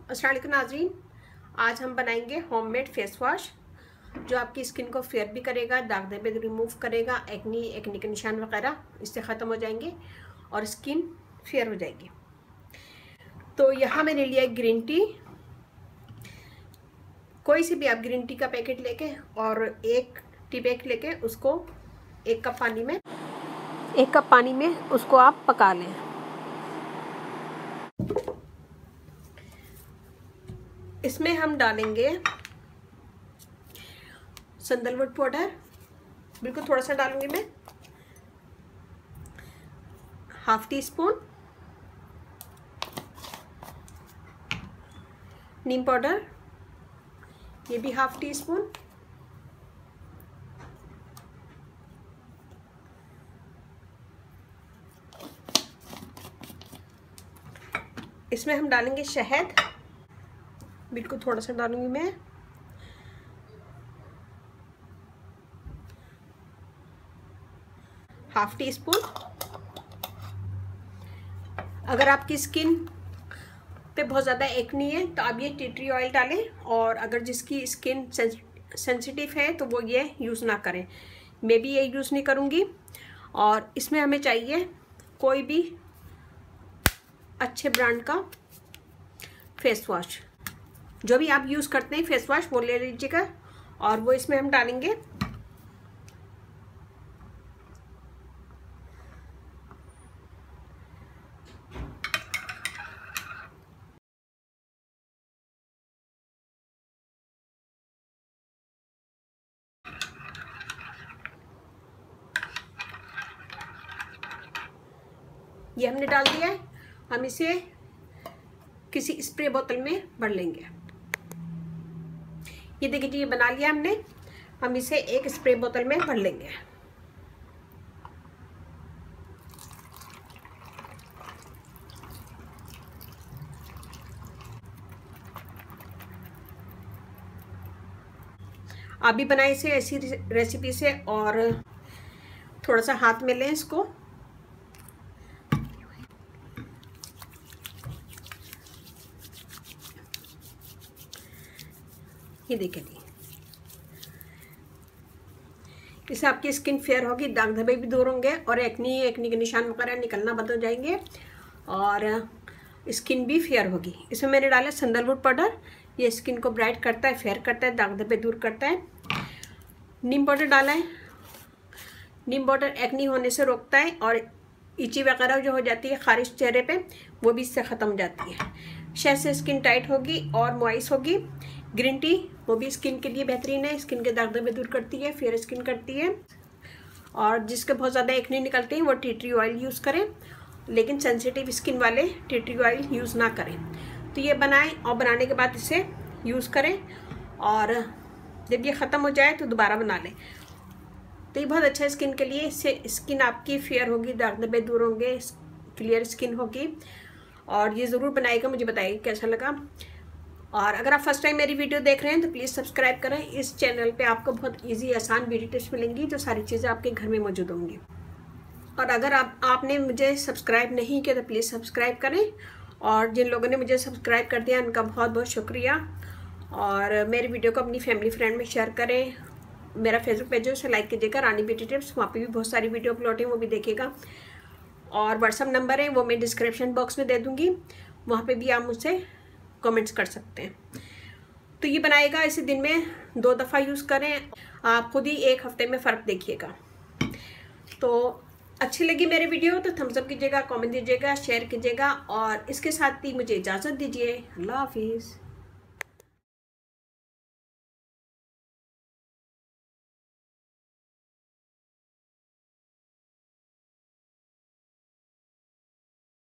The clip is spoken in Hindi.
अस्सलाम वालेकुम नाज़रीन, आज हम बनाएंगे होममेड फेस वॉश जो आपकी स्किन को फेयर भी करेगा, दाग धब्बे रिमूव करेगा, एक्ने के निशान वगैरह इससे ख़त्म हो जाएंगे और स्किन फेयर हो जाएगी। तो यहाँ मैंने लिया है ग्रीन टी। कोई से भी आप ग्रीन टी का पैकेट लेके और एक टी बैग लेके उसको एक कप पानी में उसको आप पका लें। इसमें हम डालेंगे सैंडलवुड पाउडर, बिल्कुल थोड़ा सा डालूंगी मैं, हाफ टी स्पून। नीम पाउडर, ये भी हाफ टी स्पून। इसमें हम डालेंगे शहद, बिल्कुल थोड़ा सा डालूंगी मैं। Half tea spoon. अगर आपकी स्किन पे बहुत ज़्यादा एक्नी है तो आप ये टी ट्री ऑयल डालें, और अगर जिसकी स्किन सेंसिटिव है तो वो ये यूज़ ना करें। मैं भी ये यूज़ नहीं करूँगी। और इसमें हमें चाहिए कोई भी अच्छे ब्रांड का फेस वॉश, जो भी आप यूज़ करते हैं फेस वॉश वो ले लीजिएगा, और वो इसमें हम डालेंगे। ये हमने डाल दिया है। हम इसे किसी स्प्रे बोतल में भर लेंगे। ये देखिए जी, ये बना लिया हमने। हम इसे एक स्प्रे बोतल में भर लेंगे। आप भी बनाए इसे ऐसी रेसिपी से, और थोड़ा सा हाथ में लें इसको। ये देखिए जी, इससे आपकी स्किन फेयर होगी, दाग धब्बे भी दूर होंगे, और एक्ने के निशान वगैरह निकलना बंद हो जाएंगे, और स्किन भी फेयर होगी। इसमें मैंने डाला सैंडलवुड पाउडर, ये स्किन को ब्राइट करता है, फेयर करता है, दाग धब्बे दूर करता है। नीम पाउडर डाला है। नीम पाउडर एक्ने होने से रोकता है, और इची वगैरह जो हो जाती है खारिश चेहरे पे, वो भी इससे ख़त्म हो जाती है। शहद से स्किन टाइट होगी और मॉइस्ट होगी। ग्रीन टी वो भी स्किन के लिए बेहतरीन है, स्किन के दाग धब्बे दूर करती है, फेयर स्किन करती है। और जिसके बहुत ज़्यादा एक्ने निकलते हैं वो टी ट्री ऑयल यूज़ करें, लेकिन सेंसिटिव स्किन वाले टी ट्री ऑयल यूज़ ना करें। तो ये बनाएं और बनाने के बाद इसे यूज़ करें, और जब ये ख़त्म हो जाए तो दोबारा बना लें। तो ये बहुत अच्छा है स्किन के लिए। इससे स्किन आपकी फेयर होगी, दाग धब्बे दूर होंगे, क्लियर स्किन होगी। और ये ज़रूर बनाएगा, मुझे बताइए कैसा लगा। और अगर आप फर्स्ट टाइम मेरी वीडियो देख रहे हैं तो प्लीज़ सब्सक्राइब करें। इस चैनल पे आपको बहुत इजी आसान ब्यूटी टिप्स मिलेंगी, जो सारी चीज़ें आपके घर में मौजूद होंगी। और अगर आपने मुझे सब्सक्राइब नहीं किया तो प्लीज़ सब्सक्राइब करें, और जिन लोगों ने मुझे सब्सक्राइब कर दिया उनका बहुत बहुत शुक्रिया। और मेरी वीडियो को अपनी फैमिली फ्रेंड में शेयर करें। मेरा फेसबुक पेज है, उसे लाइक कीजिएगा, रानी ब्यूटी टिप्स। वहाँ पे भी बहुत सारी वीडियो अपलोड है, वो भी देखिएगा। और व्हाट्सअप नंबर है वो मैं डिस्क्रिप्शन बॉक्स में दे दूँगी, वहाँ पे भी आप मुझसे कमेंट्स कर सकते हैं। तो ये बनाएगा, इसे दिन में 2 दफ़ा यूज़ करें, आप खुद ही 1 हफ्ते में फ़र्क देखिएगा। तो अच्छी लगी मेरी वीडियो तो थम्स अप कीजिएगा, कमेंट दीजिएगा, शेयर कीजिएगा, और इसके साथ ही मुझे इजाज़त दीजिए। अल्लाह हाफिज़।